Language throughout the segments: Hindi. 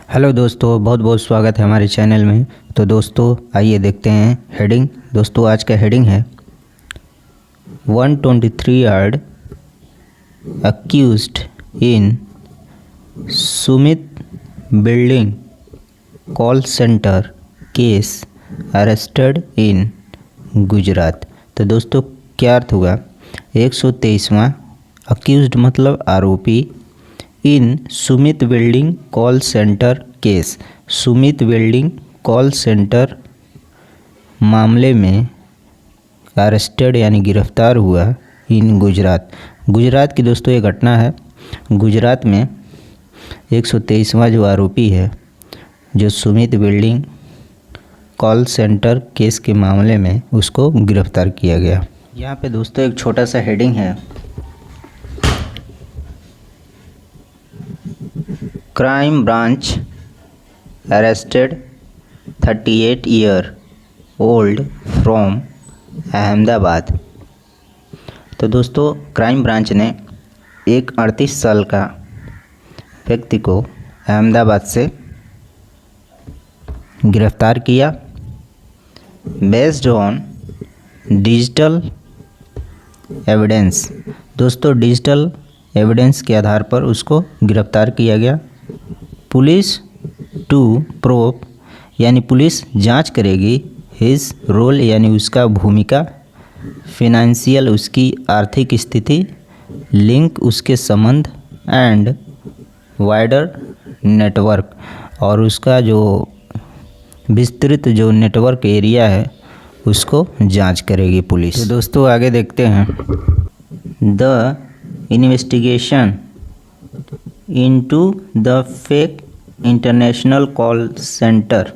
हेलो दोस्तों, बहुत बहुत स्वागत है हमारे चैनल में। तो दोस्तों आइए देखते हैं हेडिंग। दोस्तों आज का हेडिंग है 123 यार्ड accused in Sumit building call centre case arrested in Gujarat. तो दोस्तों क्या अर्थ हुआ? 123वां अक्यूज्ड मतलब आरोपी in Sumit building call centre case, Sumit building call centre मामले में अरेस्टेड यानी गिरफ्तार हुआ इन गुजरात। गुजरात की दोस्तों ये घटना है। गुजरात में 123वां जो आरोपी है जो Sumit building call centre case के मामले में उसको गिरफ्तार किया गया। यहाँ पे दोस्तों एक छोटा सा हेडिंग है, crime branch arrested 38 year old from Ahmedabad. तो दोस्तों क्राइम ब्रांच ने एक 38 साल का व्यक्ति को अहमदाबाद से गिरफ्तार किया बेस्ड ऑन डिजिटल एविडेंस। दोस्तों डिजिटल एविडेंस के आधार पर उसको गिरफ्तार किया गया। पुलिस टू प्रोब यानी पुलिस जांच करेगी हिज रोल यानी उसका भूमिका, फिनेंशियल उसकी आर्थिक स्थिति, लिंक उसके संबंध एंड वाइडर नेटवर्क और उसका जो विस्तृत जो नेटवर्क एरिया है उसको जांच करेगी पुलिस। तो दोस्तों आगे देखते हैं, the investigation into the fake international call centre.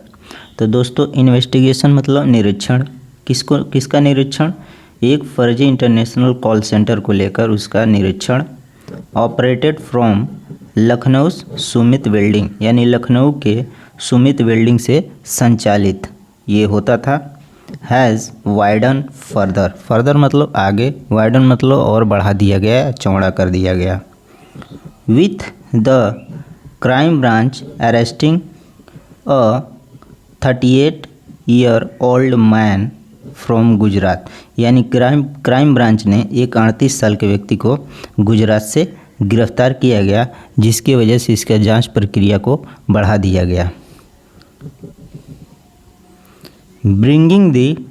तो दोस्तों इन्वेस्टिगेशन मतलब निरीक्षण। किसका निरीक्षण? एक फर्जी इंटरनेशनल कॉल सेंटर को लेकर उसका निरीक्षण। Operated from Lucknow Sumit building यानी लखनऊ के सुमित बिल्डिंग से संचालित ये होता था। हैज़ वाइडन फर्दर मतलब आगे, वाइडन मतलब और बढ़ा दिया गया, चौड़ा कर दिया गया। With the crime branch arresting a 38 year old man from Gujarat यानी क्राइम ब्रांच ने एक 38 साल के व्यक्ति को गुजरात से गिरफ्तार किया गया, जिसकी वजह से इसका जांच प्रक्रिया को बढ़ा दिया गया। Bringing the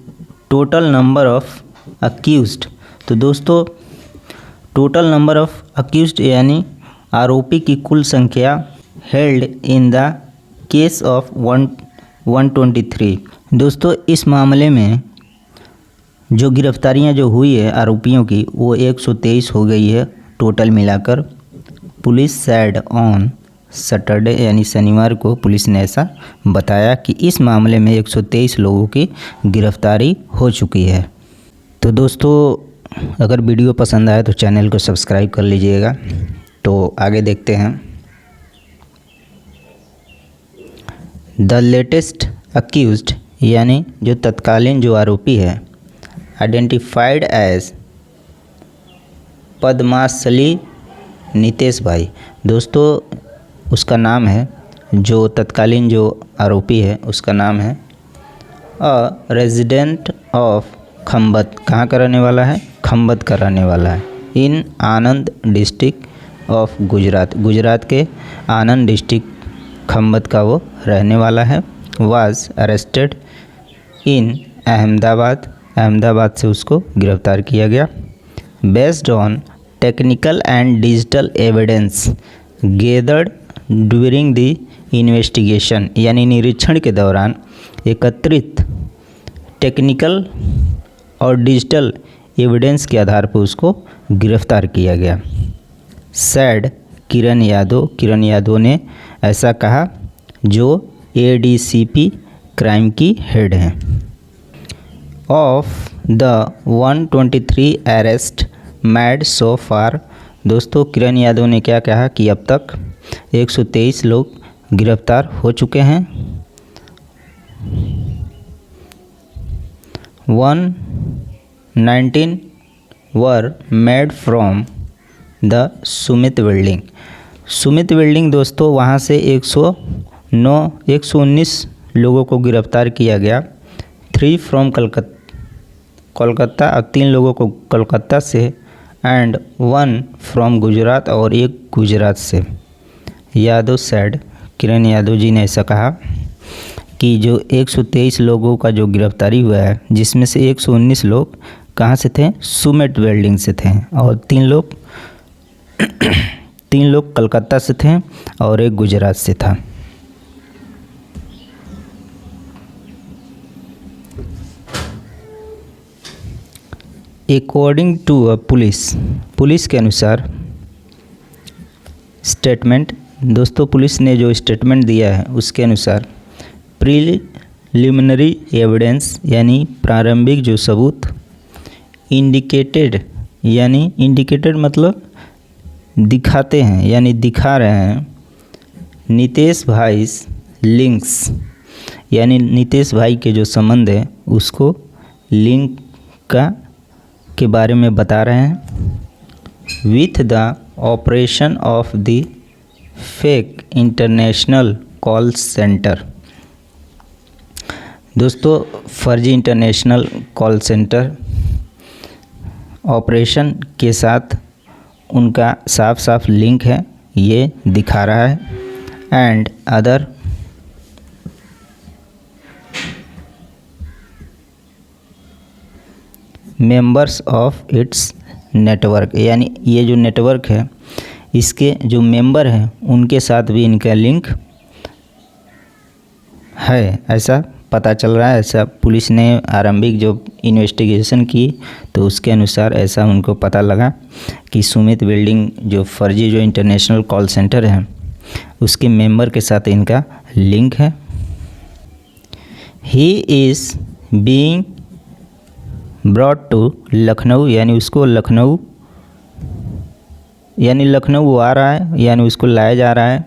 total number of accused. तो दोस्तों टोटल नंबर ऑफ अक्यूज्ड यानी आरोपी की कुल संख्या held in the case of 123। दोस्तों इस मामले में जो गिरफ्तारियां जो हुई है आरोपियों की वो 123 हो गई है टोटल मिलाकर। पुलिस सैड ऑन सैटरडे यानी शनिवार को पुलिस ने ऐसा बताया कि इस मामले में 123 लोगों की गिरफ्तारी हो चुकी है। तो दोस्तों अगर वीडियो पसंद आए तो चैनल को सब्सक्राइब कर लीजिएगा। तो आगे देखते हैं, द लेटेस्ट अक्यूज्ड यानी जो तत्कालीन जो आरोपी है आइडेंटिफाइड एज पद्मासली नितेश भाई। दोस्तों उसका नाम है, जो तत्कालीन जो आरोपी है उसका नाम है अ रेजिडेंट ऑफ खम्बत। कहाँ का रहने वाला है? खम्बत का रहने वाला है। इन आनंद डिस्ट्रिक्ट ऑफ गुजरात, गुजरात के आनंद डिस्ट्रिक्ट खम्बत का वो रहने वाला है। Was arrested in Ahmedabad, Ahmedabad से उसको गिरफ्तार किया गया। Based on technical and digital evidence gathered during the investigation यानी निरीक्षण के दौरान एकत्रित टेक्निकल और डिजिटल एविडेंस के आधार पर उसको गिरफ्तार किया गया। सैड किरण यादव ने ऐसा कहा, जो ADCP क्राइम की हेड हैं। Of the 123 arrest made so far. दोस्तों किरण यादव ने क्या कहा कि अब तक 123 लोग गिरफ्तार हो चुके हैं। 119 were made from the Sumit building. Sumit building दोस्तों वहाँ से 119 लोगों को गिरफ्तार किया गया। 3 फ्रॉम कोलकाता, और 3 लोगों को कोलकाता से, एंड 1 फ्रॉम गुजरात, और 1 गुजरात से। यादव सेड, किरण यादव जी ने ऐसा कहा कि जो 123 लोगों का जो गिरफ्तारी हुआ है, जिसमें से 119 लोग कहाँ से थे? सुमेट वेल्डिंग से थे, और 3 लोग कलकत्ता से थे और 1 गुजरात से था। अकॉर्डिंग टू अ पुलिस के अनुसार स्टेटमेंट, दोस्तों पुलिस ने जो स्टेटमेंट दिया है उसके अनुसार प्रीलिमिनरी एविडेंस यानी प्रारंभिक जो सबूत, इंडिकेटेड मतलब दिखाते हैं यानी दिखा रहे हैं, नितेश भाई लिंक्स यानी नितेश भाई के जो संबंध है उसको लिंक के बारे में बता रहे हैं। With the operation of the fake international call centre, दोस्तों फर्जी इंटरनेशनल कॉल सेंटर ऑपरेशन के साथ उनका साफ साफ लिंक है, ये दिखा रहा है। And other members of its network, यानी ये जो नेटवर्क है इसके जो मेंबर हैं उनके साथ भी इनका लिंक है, ऐसा पता चल रहा है। ऐसा पुलिस ने आरंभिक जो इन्वेस्टिगेशन की तो उसके अनुसार ऐसा उनको पता लगा कि सुमित बिल्डिंग जो फर्जी जो इंटरनेशनल कॉल सेंटर है उसके मेंबर के साथ इनका लिंक है। He is being brought to Lucknow, यानी उसको लखनऊ आ रहा है, यानी उसको लाया जा रहा है।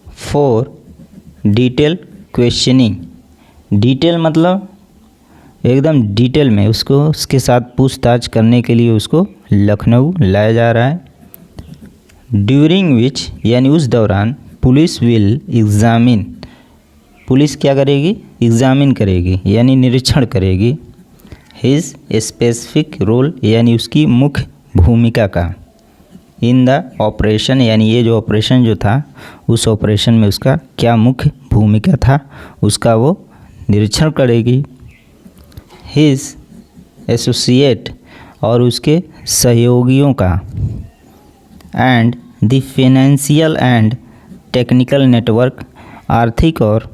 फॉर डिटेल क्वेश्चनिंग, डिटेल मतलब एकदम डिटेल में उसको उसके साथ पूछताछ करने के लिए उसको लखनऊ लाया जा रहा है। ड्यूरिंग विच, यानी उस दौरान पुलिस विल एग्जामिन, पुलिस क्या करेगी? एग्जामिन करेगी यानी निरीक्षण करेगी। हिज स्पेसिफिक रोल, यानी उसकी मुख्य भूमिका का। इन द ऑपरेशन, यानी ये जो ऑपरेशन जो था उस ऑपरेशन में उसका क्या मुख्य भूमिका था उसका वो निरीक्षण करेगी। हिज एसोसिएट, और उसके सहयोगियों का। And the financial and technical network, आर्थिक और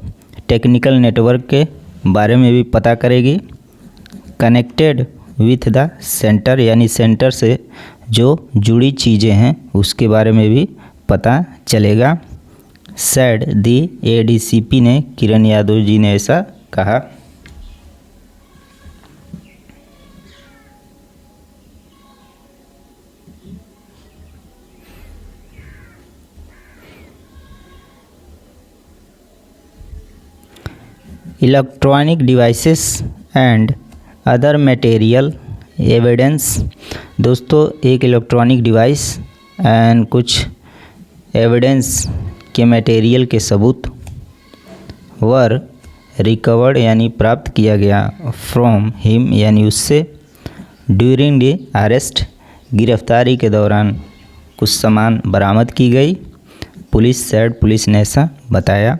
टेक्निकल नेटवर्क के बारे में भी पता करेगी। कनेक्टेड विथ द सेंटर, यानी सेंटर से जो जुड़ी चीज़ें हैं उसके बारे में भी पता चलेगा। सैड दी एडीसीपी ने, किरण यादव जी ने ऐसा कहा। Electronic devices and other material evidence, दोस्तों एक इलेक्ट्रॉनिक डिवाइस एंड कुछ एविडेंस के मटेरियल के सबूत वर रिकवर्ड, यानी प्राप्त किया गया। फ्रॉम हिम, यानी उससे। ड्यूरिंग द अरेस्ट, गिरफ्तारी के दौरान कुछ सामान बरामद की गई। पुलिस सेड, पुलिस ने ऐसा बताया।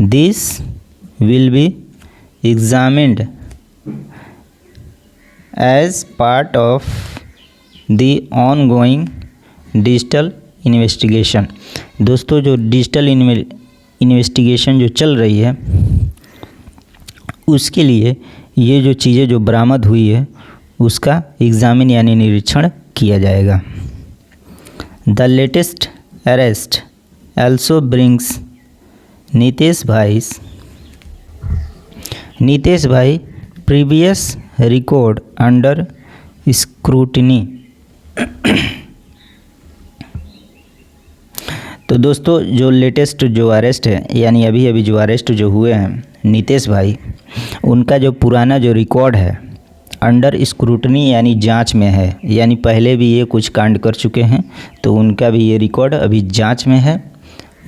This will be examined as part of the ongoing digital investigation, दोस्तों जो डिजिटल इन्वेस्टिगेशन जो चल रही है उसके लिए ये जो चीज़ें जो बरामद हुई है उसका एग्जामिन यानी निरीक्षण किया जाएगा। The latest arrest also brings Nitesh भाई previous record under scrutiny। तो दोस्तों जो लेटेस्ट जो अरेस्ट है यानी अभी जो अरेस्ट जो हुए हैं नीतेश भाई, उनका जो पुराना जो रिकॉर्ड है अंडर स्क्रूटनी यानी जांच में है, यानी पहले भी ये कुछ कांड कर चुके हैं तो उनका भी ये रिकॉर्ड अभी जांच में है।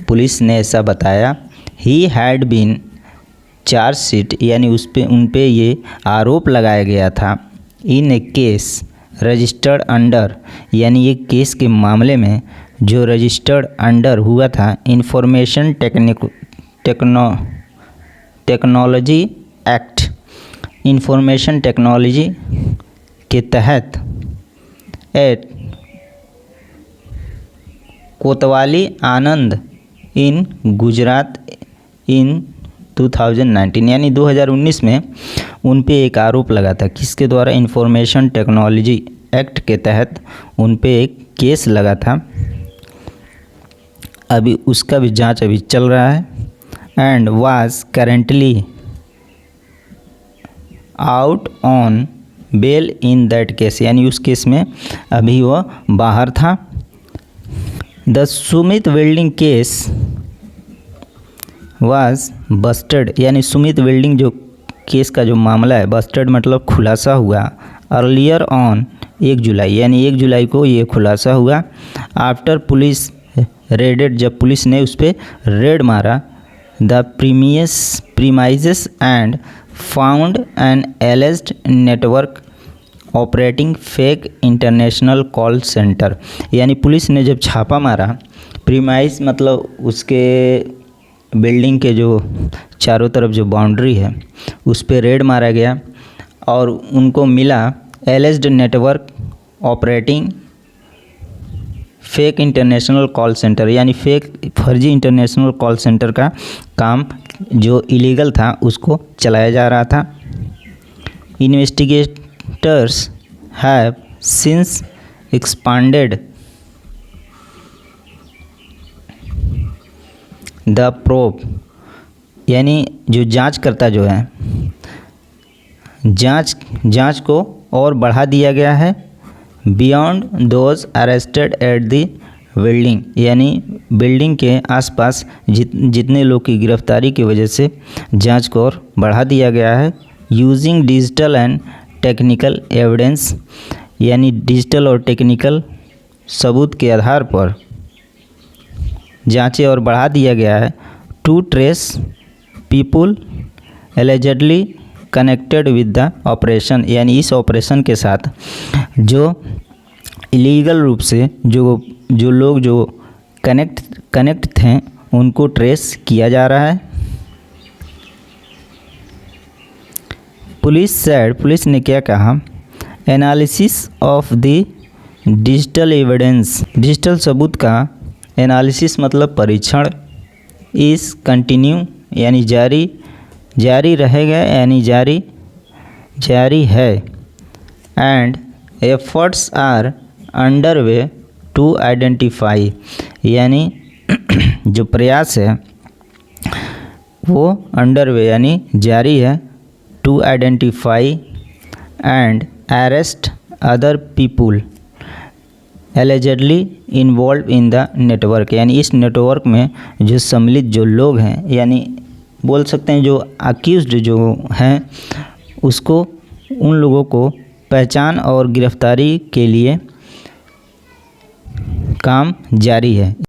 पुलिस ने ऐसा बताया। ही हैड बीन चार्जशीट यानी उन पे ये आरोप लगाया गया था इन ए केस रजिस्टर्ड अंडर यानी ये केस के मामले में जो रजिस्टर्ड अंडर हुआ था information technology act. Information technology के तहत एट कोतवाली आनंद इन गुजरात इन 2019 यानी 2019 में उन पे एक आरोप लगा था। किसके द्वारा? इंफॉर्मेशन टेक्नोलॉजी एक्ट के तहत उन पे एक केस लगा था। अभी उसका भी जांच अभी चल रहा है। And was currently out on bail in that case यानी उस केस में अभी वह बाहर था। The Sumit welding case was busted यानी सुमित वेल्डिंग जो केस का जो मामला है, बस्टेड मतलब खुलासा हुआ। अर्लियर ऑन 1 जुलाई यानी 1 जुलाई को ये खुलासा हुआ। आफ्टर पुलिस रेडेड जब पुलिस ने उस पर रेड मारा। The premises and found an एलिज्ड network operating fake international call centre यानी पुलिस ने जब छापा मारा, प्रीमाइज मतलब उसके बिल्डिंग के जो चारों तरफ जो बाउंड्री है उस पर रेड मारा गया और उनको मिला एलिज्ड network operating fake international call centre यानी फर्जी इंटरनेशनल कॉल सेंटर का काम जो इलीगल था उसको चलाया जा रहा था। Investigators have since expanded the probe यानी जो जांचकर्ता जो है जांच को और बढ़ा दिया गया है। Beyond those arrested at the building यानी बिल्डिंग के आसपास जितने लोग की गिरफ्तारी की वजह से जांच को और बढ़ा दिया गया है। Using digital and technical evidence यानी डिजिटल और टेक्निकल सबूत के आधार पर जांचें और बढ़ा दिया गया है। To trace people allegedly connected with the operation यानी इस ऑपरेशन के साथ जो इलीगल रूप से जो लोग जो कनेक्ट थे उनको ट्रेस किया जा रहा है। पुलिस ने क्या कहा? Analysis of the digital evidence digital सबूत का एनालिसिस मतलब परीक्षण इस कंटिन्यू यानी जारी रहेगा यानी जारी है। And efforts are under way to identify यानी जो प्रयास है वो अंडर वे यानी जारी है। To identify and arrest other people allegedly involve in the network यानी इस नेटवर्क में जो सम्मिलित जो लोग हैं यानी बोल सकते हैं जो अक्यूज्ड जो हैं उसको उन लोगों को पहचान और गिरफ्तारी के लिए काम जारी है।